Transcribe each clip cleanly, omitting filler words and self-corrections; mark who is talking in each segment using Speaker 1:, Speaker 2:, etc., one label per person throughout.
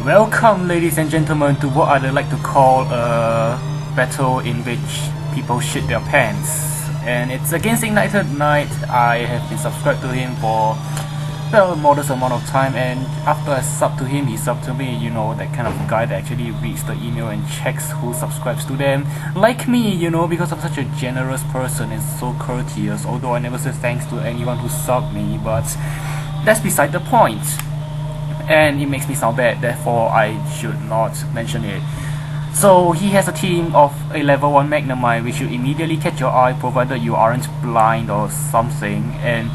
Speaker 1: Welcome, ladies and gentlemen, to what I'd like to call a battle in which people shit their pants. And it's against ignitednight. I have been subscribed to him for a modest amount of time, and after I sub to him, he subbed to me. You know, that kind of guy that actually reads the email and checks who subscribes to them. Like me, you know, because I'm such a generous person and so courteous, although I never say thanks to anyone who subbed me, but that's beside the point. And it makes me sound bad, therefore I should not mention it. So he has a team of a level 1 Magnemite which should immediately catch your eye provided you aren't blind or something, and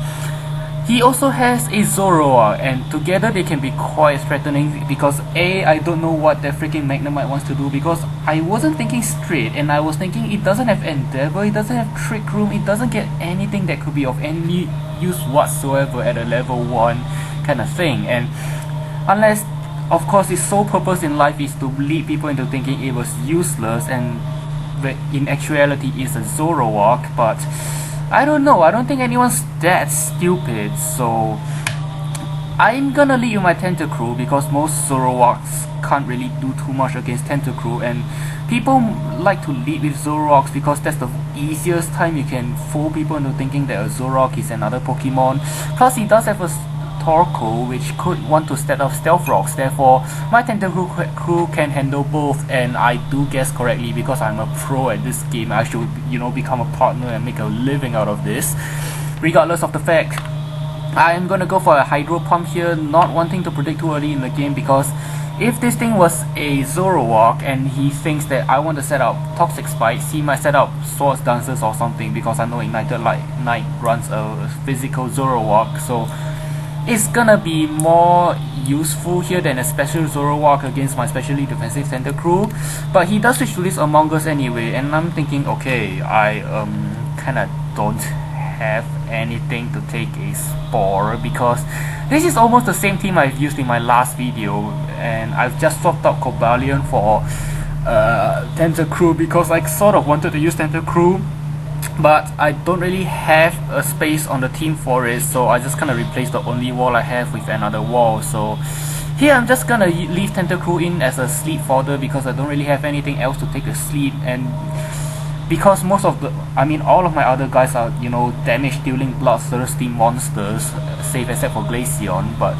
Speaker 1: he also has a Zoroark, and together they can be quite threatening because I don't know what that freaking Magnemite wants to do, because I wasn't thinking straight and I was thinking it doesn't have Endeavor, it doesn't have Trick Room, it doesn't get anything that could be of any use whatsoever at a level 1 kind of thing. And unless, of course, its sole purpose in life is to lead people into thinking it was useless, and in actuality it's a Zoroark, but I don't know, I don't think anyone's that stupid, so I'm gonna lead with my Tentacruel because most Zoroarks can't really do too much against Tentacruel, and people like to lead with Zoroarks because that's the easiest time you can fool people into thinking that a Zoroark is another Pokemon. Plus he does have a Torkoal which could want to set off Stealth Rocks, therefore my Tentacruel can handle both, and I do guess correctly because I'm a pro at this game. I should, you know, become a partner and make a living out of this. Regardless of the fact, I'm gonna go for a Hydro Pump here, not wanting to predict too early in the game, because if this thing was a Zoroark and he thinks that I want to set up Toxic Spikes, he might set up Swords Dancers or something, because I know ignitednight runs a physical Zoroark, so it's gonna be more useful here than a special Zoroark against my specially defensive Tentacruel. But he does switch to this Among Us anyway, and I'm thinking, okay, I kinda don't have anything to take a Spore, because this is almost the same team I've used in my last video, and I've just swapped out Cobalion for Tentacruel because I sort of wanted to use Tentacruel, but I don't really have a space on the team for it, so I just kind of replace the only wall I have with another wall. So here I'm just gonna leave Tentacruel in as a sleep fodder because I don't really have anything else to take a sleep, and because most of the, all of my other guys are, you know, damage dealing bloodthirsty monsters, save except for Glaceon, but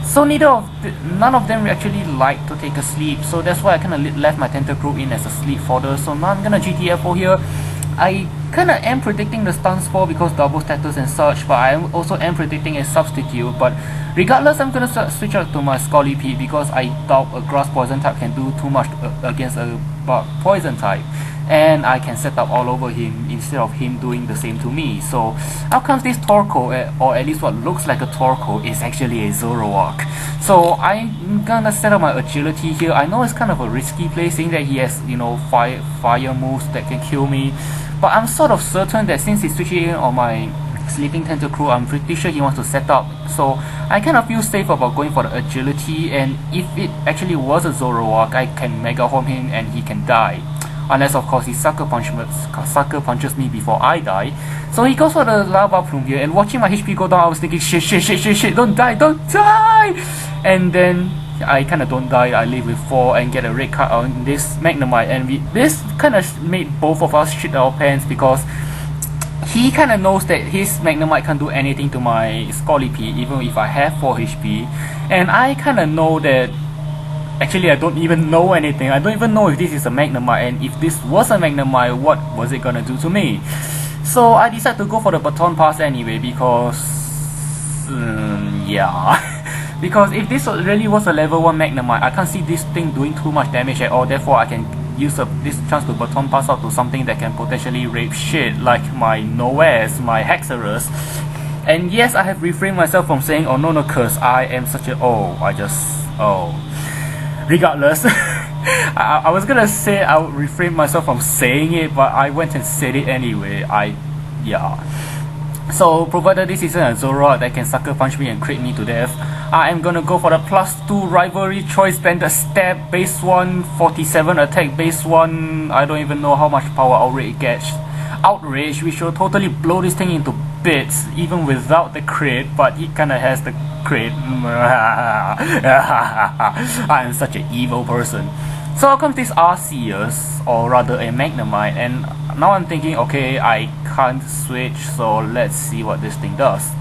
Speaker 1: so none of them actually like to take a sleep, so that's why I kind of left my Tentacruel in as a sleep fodder. So now I'm gonna GTFO here. I kinda am predicting the stun Spore because double status and such, but I also am predicting a substitute. But regardless, I'm gonna switch out to my Scolipede because I doubt a grass poison type can do too much against a bug poison type, and I can set up all over him instead of him doing the same to me. So out comes this Torkoal, or at least what looks like a Torkoal is actually a Zoroark. So I'm gonna set up my agility here. I know it's kind of a risky play, seeing that he has, you know, fire moves that can kill me, but I'm sort of certain that since he's switching in on my sleeping Tentacruel, I'm pretty sure he wants to set up, so I kind of feel safe about going for the agility. And if it actually was a Zoroark, I can Mega Horn him and he can die, unless of course he sucker punches me before I die. So he goes for the Lava Plume here, and watching my HP go down, I was thinking shit, don't die, and then I kinda don't die. I live with 4 and get a red card on this Magnemite, and this kinda made both of us shit our pants because he kinda knows that his Magnemite can't do anything to my Scolipede even if I have 4 HP, and I kinda know that actually I don't even know anything. I don't even know if this is a Magnemite, and if this was a Magnemite, what was it gonna do to me? So I decided to go for the Baton Pass anyway because yeah. Because if this really was a level 1 Magnemite, I can't see this thing doing too much damage at all, therefore I can use this chance to Baton Pass out to something that can potentially rape shit, like my Noes, my Haxorus. And yes, I have refrained myself from saying oh no cause I am such a regardless. I was gonna say I would refrain myself from saying it, but I went and said it anyway. So provided this isn't a Zoroark that can sucker punch me and crit me to death, I am gonna go for the +2 rivalry choice banded stab, base 1, 47 attack, base 1, I don't even know how much power outrage gets. Outrage, we should totally blow this thing into bits even without the crit, but he kinda has the crit. I am such an evil person. So out comes this Arceus, or rather a Magnemite, and now I'm thinking, okay, I can't switch, so let's see what this thing does.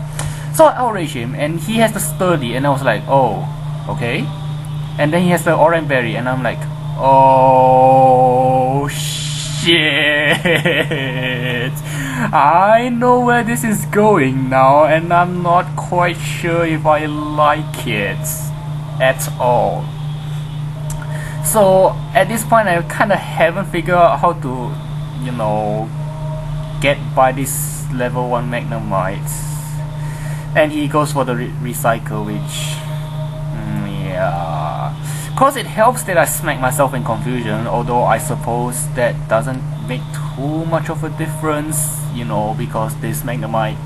Speaker 1: So I outrage him, and he has the Sturdy, and I was like, oh, okay. And then he has the Orange Berry, and I'm like, oh shit. I know where this is going now, and I'm not quite sure if I like it at all. So at this point I kinda haven't figured out how to, you know, get by this level 1 Magnemite. And he goes for the recycle, which yeah. Cause it helps that I smack myself in confusion, although I suppose that doesn't make too much of a difference, you know, because this Magnemite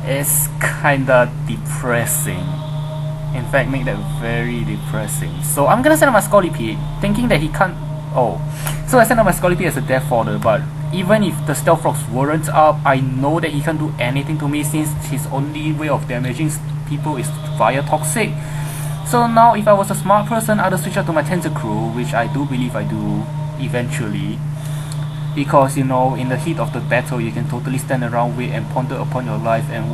Speaker 1: is kinda depressing. In fact, make that very depressing. So I'm gonna send out my Scolipede, thinking that he can't. Oh, so I sent out my Scolipede as a death fodder, but even if the Stealth Rocks weren't up, I know that he can't do anything to me since his only way of damaging people is via Toxic. So now if I was a smart person, I'd switch out to my Tentacruel, which I do believe I do eventually. Because, you know, in the heat of the battle, you can totally stand around, wait and ponder upon your life and,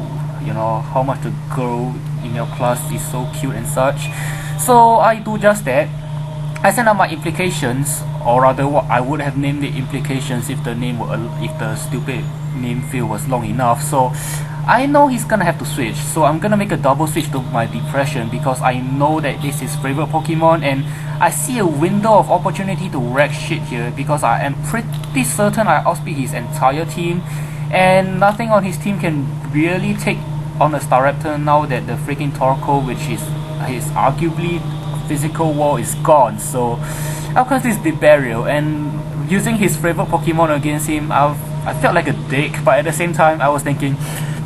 Speaker 1: you know, how much the girl in your class is so cute and such. So I do just that. I send out my Implications, or rather what I would have named the Implications if the name were, if the stupid name field was long enough. So I know he's gonna have to switch, so I'm gonna make a double switch to my Depression because I know that this is his favorite Pokemon, and I see a window of opportunity to wreck shit here because I am pretty certain I outspeed his entire team, and nothing on his team can really take on a Staraptor now that the freaking Torkoal, which is his arguably physical wall, is gone. So out comes this Deep Burial, and using his favorite Pokemon against him, I felt like a dick, but at the same time I was thinking,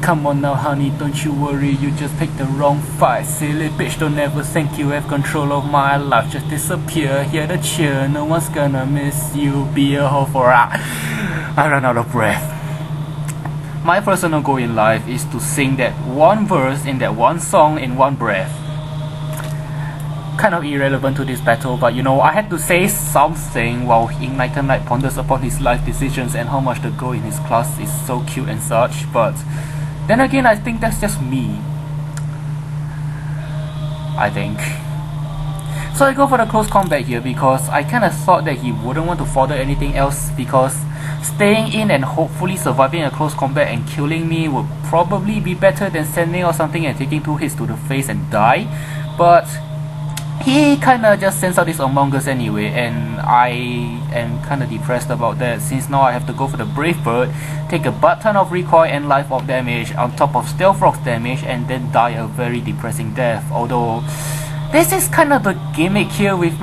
Speaker 1: come on now honey, don't you worry, you just picked the wrong fight. Silly bitch, don't ever think you have control of my life. Just disappear, hear the cheer, no one's gonna miss you. Be a hoe for I ran out of breath. My personal goal in life is to sing that one verse in that one song in one breath. Kind of irrelevant to this battle, but you know, I had to say something while Ignited Night ponders upon his life decisions and how much the girl in his class is so cute and such. But then again, I think that's just me. I think. So I go for the close combat here because I kinda thought that he wouldn't want to further anything else, because staying in and hopefully surviving a close combat and killing me would probably be better than sending out something and taking 2 hits to the face and die. But he kinda just sends out this Among Us anyway, and I am kinda depressed about that since now I have to go for the Brave Bird, take a butt ton of recoil and life orb damage on top of Stealth Rocks damage, and then die a very depressing death. Although this is kind of the gimmick here with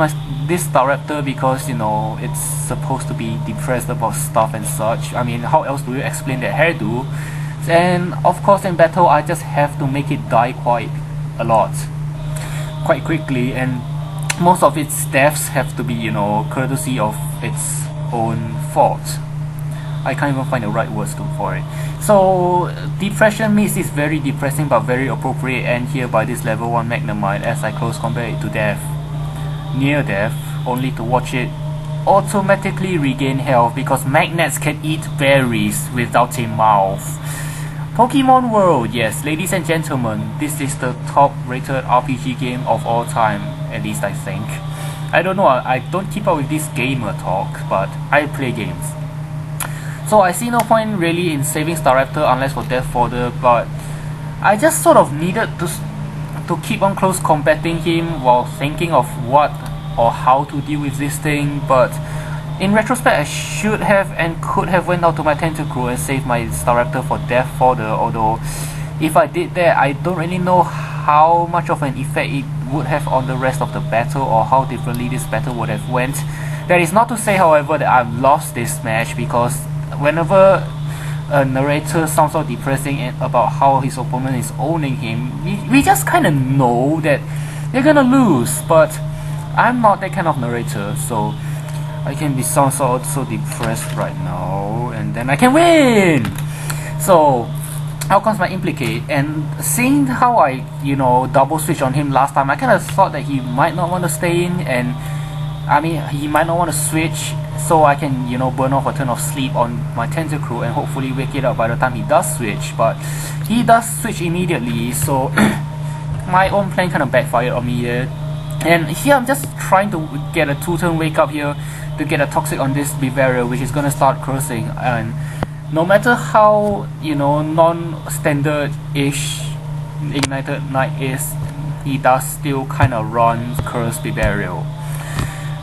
Speaker 1: this Staraptor, because you know it's supposed to be depressed about stuff and such. I mean, how else do you explain that hairdo? And of course in battle I just have to make it die quite a lot, quite quickly, and most of its deaths have to be, you know, courtesy of its own fault. I can't even find the right words for it. So Depression Mist is very depressing but very appropriate, and here by this level 1 Magnemite as I close combat it to death, near death, only to watch it automatically regain health because magnets can eat berries without a mouth. Pokemon World, yes, ladies and gentlemen, this is the top rated RPG game of all time, at least I think. I don't know, I don't keep up with this gamer talk, but I play games. So I see no point really in saving Staraptor unless for death fodder, but I just sort of needed to keep on close combating him while thinking of what or how to deal with this thing. But in retrospect, I should have and could have went out to my Tentacruel and saved my Staraptor for death fodder, although if I did that, I don't really know how much of an effect it would have on the rest of the battle or how differently this battle would have went. That is not to say, however, that I've lost this match, because whenever a narrator sounds so depressing about how his opponent is owning him, we just kind of know that they're gonna lose. But I'm not that kind of narrator, so I can be so depressed right now, and then I can win! So outcomes might implicate, and seeing how I double switch on him last time, I kind of thought that he might not want to stay in, and I mean he might not want to switch, so I can burn off a turn of sleep on my Tentacruel and hopefully wake it up by the time he does switch. But he does switch immediately, so my own plan kind of backfired on me here. And here I'm just trying to get a 2-turn wake up here to get a toxic on this Bavaria, which is gonna start cursing. And no matter how non-standard-ish Ignited Knight is, he does still kind of run Curse Bavaria,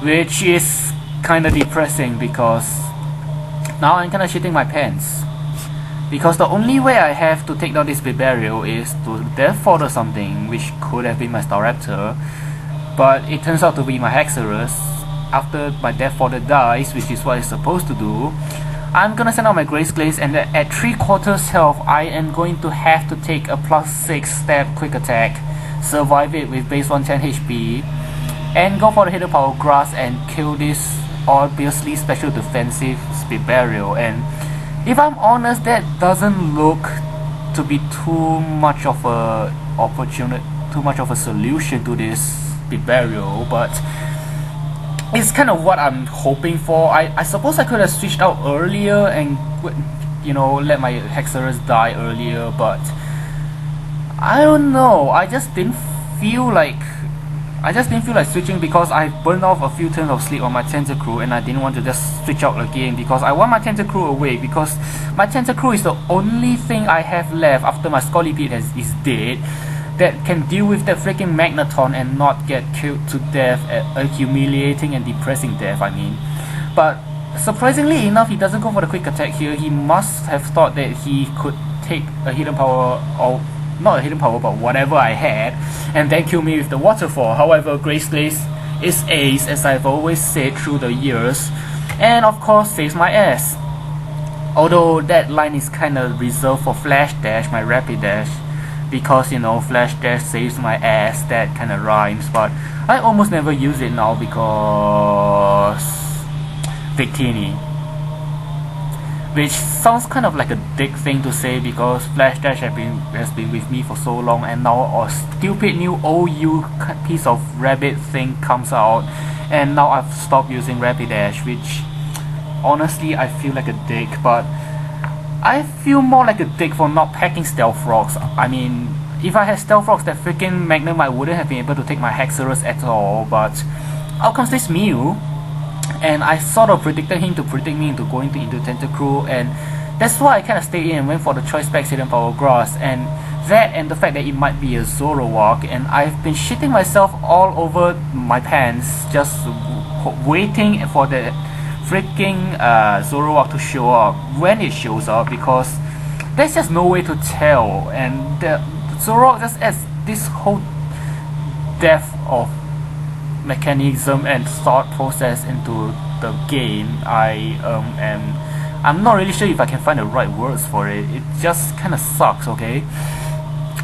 Speaker 1: which is kind of depressing because now I'm kind of shitting my pants. Because the only way I have to take down this Bavaria is to death fodder something, which could have been my Staraptor, but it turns out to be my Haxorus. After my death fodder dies, which is what it's supposed to do, I'm gonna send out my Grace Glaze, and at 3/4 health, I am going to have to take a +6 stab quick attack, survive it with base 110 HP, and go for the Hidden Power Grass and kill this obviously special defensive Speedburial. And if I'm honest, that doesn't look to be too much of a solution to this Speedburial, but it's kind of what I'm hoping for. I suppose I could have switched out earlier and let my Haxorus die earlier, but I don't know. I just didn't feel like switching because I burned off a few turns of sleep on my Tentacruel, and I didn't want to just switch out again because I want my Tentacruel away, because my Tentacruel is the only thing I have left after my Scolipede is dead that can deal with that freaking Magneton and not get killed to death at a humiliating and depressing death, I mean. But surprisingly enough, he doesn't go for the quick attack here. He must have thought that he could take a hidden power, or not a hidden power, but whatever I had, and then kill me with the waterfall. However, Grace Glaze is ace, as I've always said through the years, and of course saves my ass. Although that line is kinda reserved for Flash Dash, my Rapid Dash, because Flash Dash saves my ass. That kinda rhymes, but I almost never use it now because Victini, which sounds kind of like a dick thing to say because Flash Dash has been with me for so long, and now a stupid new OU piece of rabbit thing comes out, and now I've stopped using Rapid Dash, which honestly I feel like a dick, but I feel more like a dick for not packing Stealth Rocks. I mean, if I had Stealth Rocks, that freaking Magnemite wouldn't have been able to take my Haxorus at all, but out comes this Mew, and I sort of predicted him to predict me into going into Tentacruel, and that's why I kind of stayed in and went for the Choice Banded Hidden Power Grass, and that and the fact that it might be a Zoroark, and I've been shitting myself all over my pants just waiting for the freaking Zoroark to show up when it shows up, because there's just no way to tell, and the Zoroark just adds this whole depth of mechanism and thought process into the game. I'm not really sure if I can find the right words for it. It just kind of sucks, okay?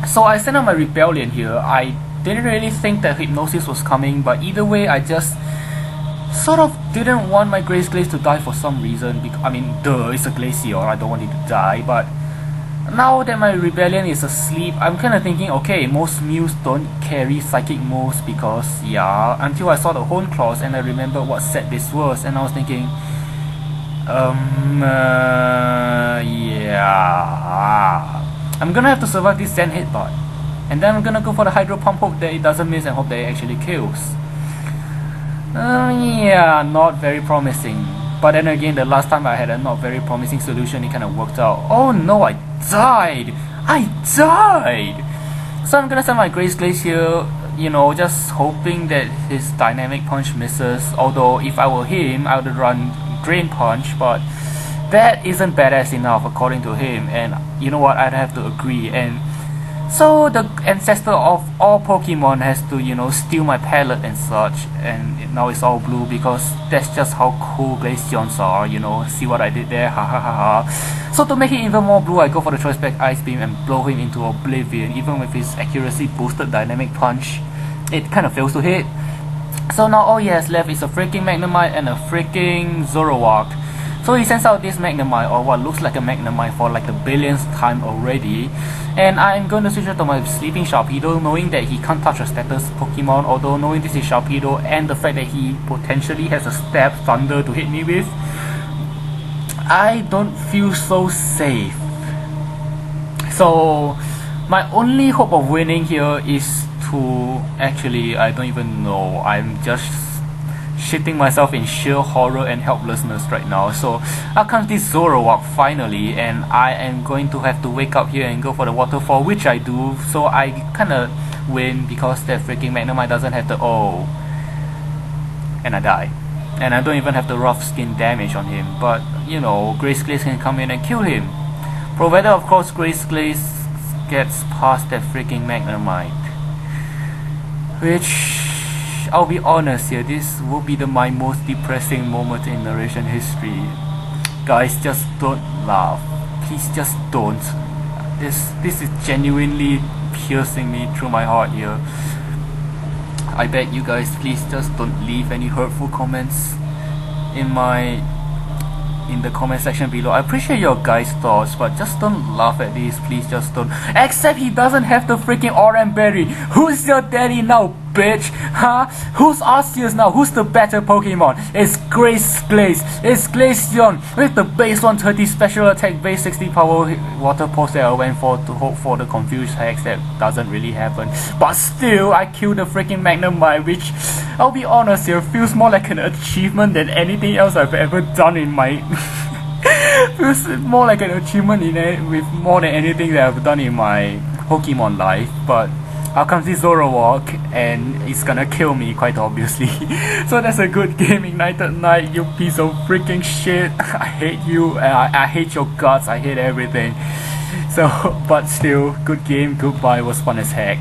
Speaker 1: So I sent out my Rebellion here. I didn't really think that Hypnosis was coming, but either way, I just sort of didn't want my Grace Glaze to die for some reason. I mean, duh, it's a Glaceor, I don't want it to die, but now that my Rebellion is asleep, I'm kind of thinking, okay, most Mews don't carry Psychic moves because, yeah, until I saw the Hone Claws and I remembered what set this was, and I was thinking, yeah, I'm gonna have to survive this Zen Headbutt, and then I'm gonna go for the Hydro Pump, hope that it doesn't miss and hope that it actually kills. Yeah, not very promising. But then again, the last time I had a not very promising solution, it kind of worked out. Oh no, I died! So I'm gonna send my Grace Glaze here, just hoping that his Dynamic Punch misses. Although, if I were him, I would run Drain Punch, but that isn't badass enough according to him, and you know what, I'd have to agree. And so the ancestor of all Pokemon has to, steal my palette and such, and now it's all blue because that's just how cool Glaceons are, see what I did there, ha ha ha ha. So to make it even more blue, I go for the Choice Banded Ice Beam and blow him into oblivion. Even with his accuracy boosted Dynamic Punch, it kind of fails to hit. So now all he has left is a freaking Magnemite and a freaking Zoroark. So he sends out this Magnemite, or what looks like a Magnemite, for like the billionth time already. And I'm going to switch out to my sleeping Sharpedo, knowing that he can't touch a status Pokemon, although knowing this is Sharpedo and the fact that he potentially has a Stab Thunder to hit me with, I don't feel so safe. So my only hope of winning here is to, actually, I don't even know, I'm just shitting myself in sheer horror and helplessness right now. So out comes this Zoroark finally, and I am going to have to wake up here and go for the waterfall, which I do. So I kinda win because that freaking Magnemite doesn't have the O, and I die. And I don't even have the rough skin damage on him, but you know, Grace Glaze can come in and kill him, provided of course Grace Glaze gets past that freaking Magnemite, which, I'll be honest here, this will be my most depressing moment in narration history. Guys, just don't laugh. Please just don't. This is genuinely piercing me through my heart here. I beg you guys, please just don't leave any hurtful comments in the comment section below. I appreciate your guys' thoughts, but just don't laugh at this, please just don't. Except he doesn't have the freaking Oran Berry. Who's your daddy now, bitch? Huh? Who's Arceus now? Who's the better Pokemon? It's Grace Glaze. It's Glaceon with the base 130 special attack, base 60 power water pulse that I went for to hope for the confused hex that doesn't really happen. But still, I killed the freaking Magnemite, which, I'll be honest here, feels more like an achievement than anything else I've ever done in my feels more like an achievement in it, with more than anything that I've done in my Pokemon life. But out comes this Zoroark, and it's gonna kill me quite obviously. So that's a good game, Ignited Night, you piece of freaking shit. I hate you, I hate your guts, I hate everything. So, but still, good game, goodbye, was fun as heck.